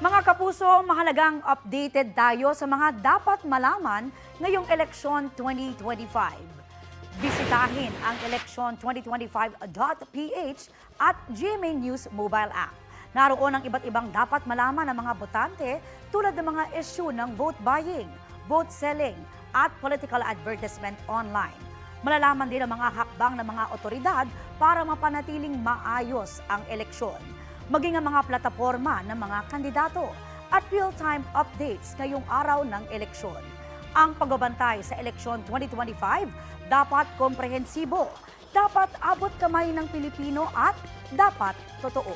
Mga kapuso, mahalagang updated tayo sa mga dapat malaman ngayong eleksyon 2025. Bisitahin ang election2025.ph at GMA News mobile app. Naroon ang iba't ibang dapat malaman ng mga botante tulad ng mga issue ng vote buying, vote selling at political advertisement online. Malalaman din ang mga hakbang ng mga otoridad para mapanatiling maayos ang eleksyon, maging ang mga plataporma ng mga kandidato at real-time updates ngayong araw ng eleksyon. Ang pagbabantay sa eleksyon 2025 dapat komprehensibo, dapat abot kamay ng Pilipino at dapat totoo.